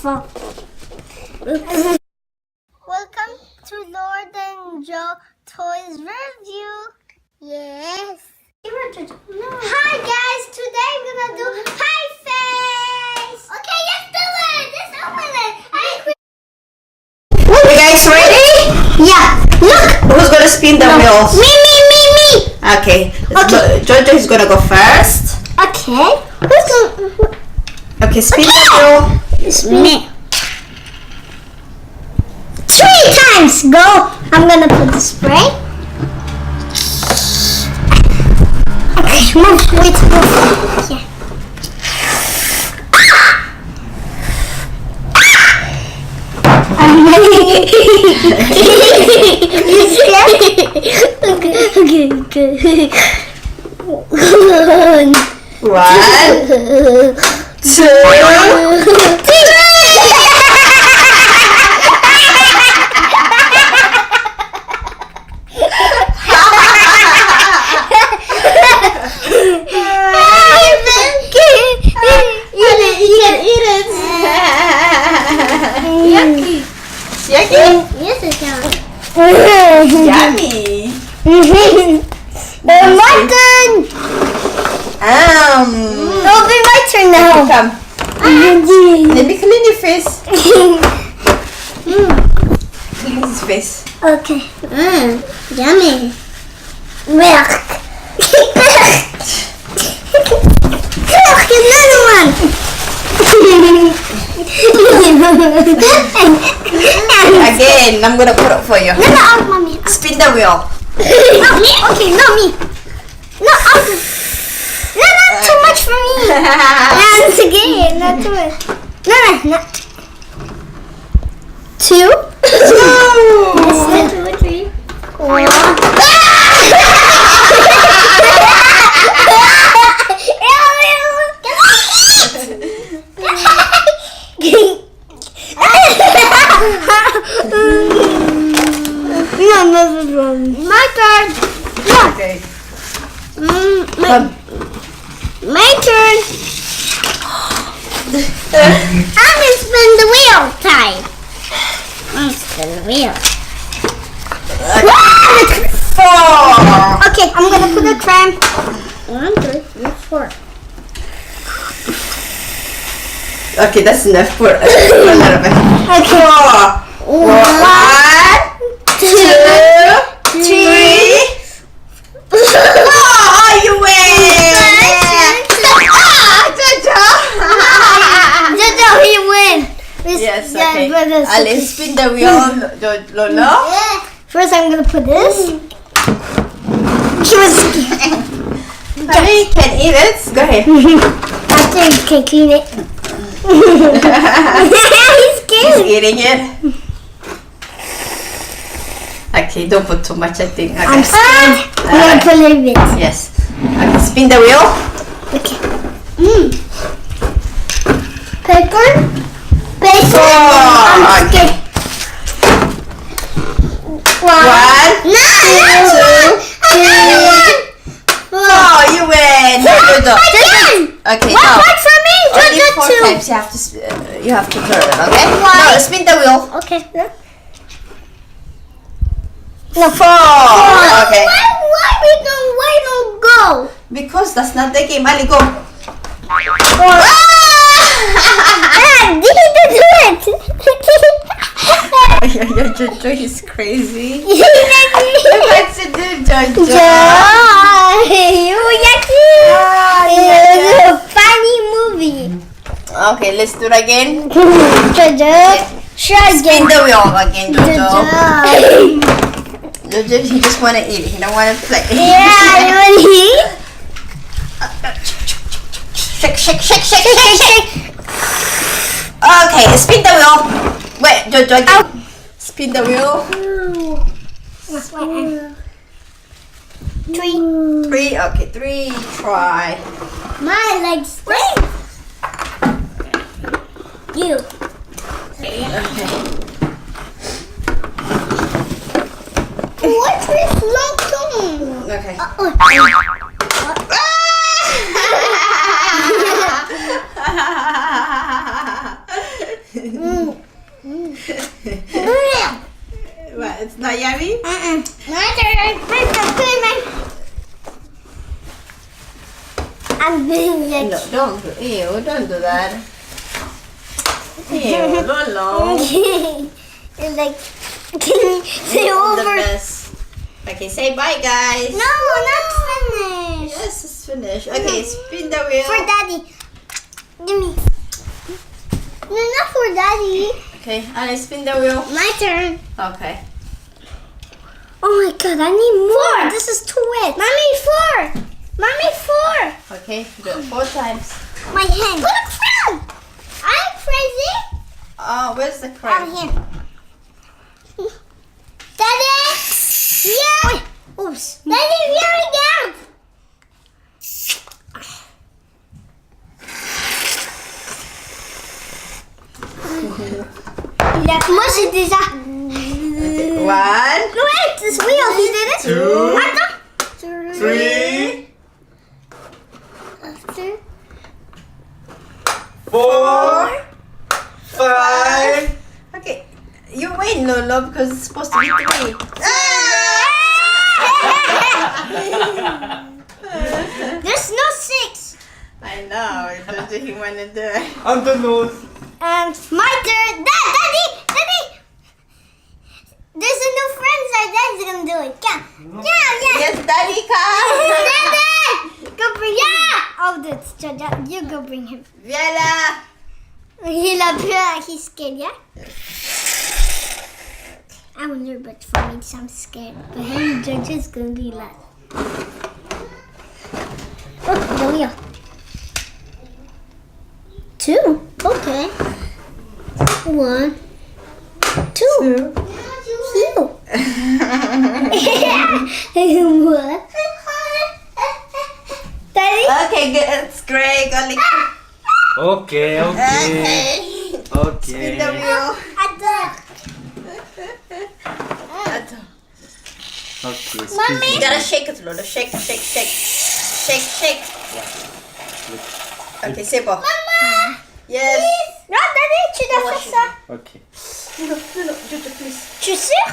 fall. Welcome to Lord and Joe Toys Review. Yes. Hi guys, today we're gonna do pie face. Okay, let's do it. Let's open it. You guys ready? Yeah. Look. Who's gonna spin the wheels? Me. Okay. Okay. Jojo is gonna go first. Okay. Who's going? Okay, spin the wheel. It's me. 3 times. Go. I'm gonna put the spray. Okay, move. Wait, move. Yeah. You scared? Okay. 1, 2, 3. Yucky. Yes, I can. Yummy. My turn. It'll be my turn now. Come. Let me clean your face. Clean his face. Okay. Yummy. Milk. Look, another one. Again, I'm gonna put it for you. No, mommy. Spin the wheel. No, me? Okay, no, me. No, no, not too much for me. That's again, not too much. No, not 2. 1, 2, 3. 1. No, my turn. No. Okay. My turn. I'm gonna spin the wheel time. I'm spin the wheel. 4. Okay, I'm gonna put a cram. 1, 2, 3, 4. Okay, that's enough. Put a little bit. Okay. 4. 1, 2, 3. Oh, you win! Jojo, he win. Yes, Yeah, okay. but that's Alice, spin the wheel. Lolo. First, I'm gonna put this. She was Honey, can eat it. Go ahead. after you can clean it. He's He's scared. eating it. Okay, don't put too much, I think. Okay. I'm scared. I'm gonna put a little bit. Yes. Okay, spin the wheel. Okay. Paper. Oh, I'm scared. 1, 2, 3. Oh, you win. Okay, One now point for me. only Jojo 4 2. times you have to turn it. Okay. Why? No, spin the wheel. Okay. 4. Okay. Why don't go? Because that's not the game. Ali, go. Dad, he didn't do it. Your Jojo is crazy. He didn't. What's to do, Jojo? You yucky. It was a funny movie. Okay, let's do it again. Jojo, try Spin again. the wheel again, Jojo. Jojo. Jojo, he just want to eat. He don't want to play. Yeah, you want to eat? Shake, shake, shake, shake, shake, shake. Okay, spin the wheel. Wait, Jojo, again. Spin the wheel. 3. 3. Okay, 3. Try. My legs stink. You. Okay. What's this long tongue? Okay. No, don't do. Ew, don't do that. Ew, Lolo. It's like, say All the over. best. Okay, say bye, guys. No, not finished. Yes, it's finished. Okay, spin the wheel. For daddy. Give me. No, not for daddy. Okay, Ali, spin the wheel. My turn. Okay. Oh my god, I need more. This is too wet. Mommy, 4. Mommy, 4. Okay, do it 4 times. My hand. Look, friend. I'm crazy. Oh, where's the Out crab? here. Daddy. Yeah. Oops. Daddy, here we go. Moi j'ai déjà. 1, Wait, this wheel, he did it. 2, Attends. 3, After. 4, 5. Okay, you win, Lolo, because it's supposed to be 3. There's no 6. I know, don't you want to do it? On the nose. My turn. Daddy. There's a new friend that Daddy's gonna do it. Come. Yeah. Yes, Daddy, come! Daddy, go bring him. Oh, that's Jaja. You go bring him. Viens Il a peur. He's scared, yeah? I wonder, but for me, I'm scared. But him, Jaja's gonna be like. Oh, the wheel. 2. Okay. 1, 2. 2. What? Daddy? Okay, good. It's great. Only Okay. Spin the wheel. Okay. Mommy. You gotta shake it, Lolo. Shake. Okay, c'est bon. Mama. Yes. Non, Daddy, tu dois faire ça. Ok. Lolo, Jojo, please. Tu es sûr?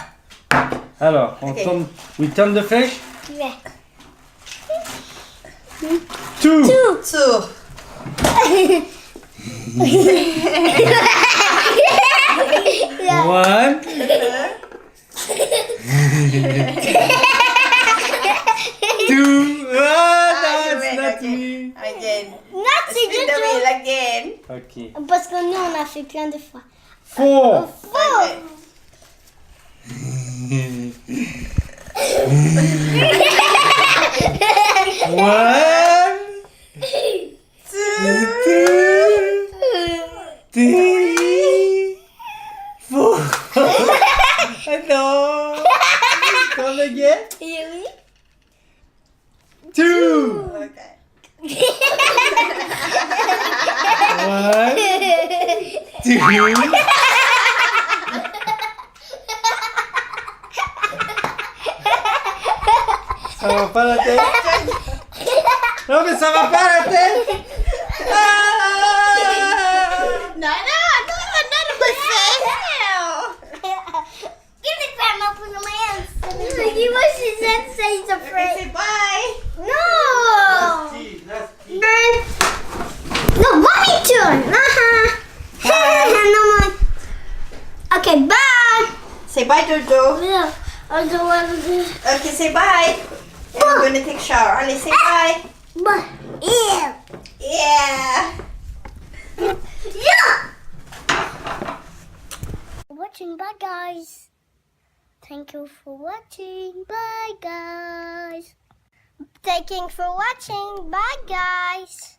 Alors, on Ok. tourne. We turn the flèche. Yeah. 2. 2. Yeah. 1. 2. Ah, no, it's not me. Again. Non, c'est Spin the Jojo. wheel again. Ok. Parce que nous, on a fait plein de fois. 4. Okay. One, 2. 2, 3, 4. No. Come again. Oui. 2. Okay. 1, 2. Ça va pas la tête? Non mais ça va pas la tête! No, not my face. Give it back, I'll put it in my hands. He was, she said, say he's Okay, afraid. say bye. No! No, mommy turn. No more. Okay, bye. Say bye, Jojo. Yeah, I don't want to do. Okay, say bye. And I'm gonna take shower. Ali, say bye. Bye. Yeah. Yeah. Yeah. Watching. Bye, guys. Thank you for watching. Bye, guys. Thank you for watching. Bye, guys.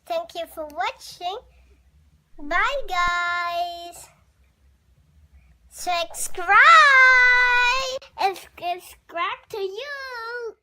Thank you for watching. Bye, guys. Subscribe and subscribe to you.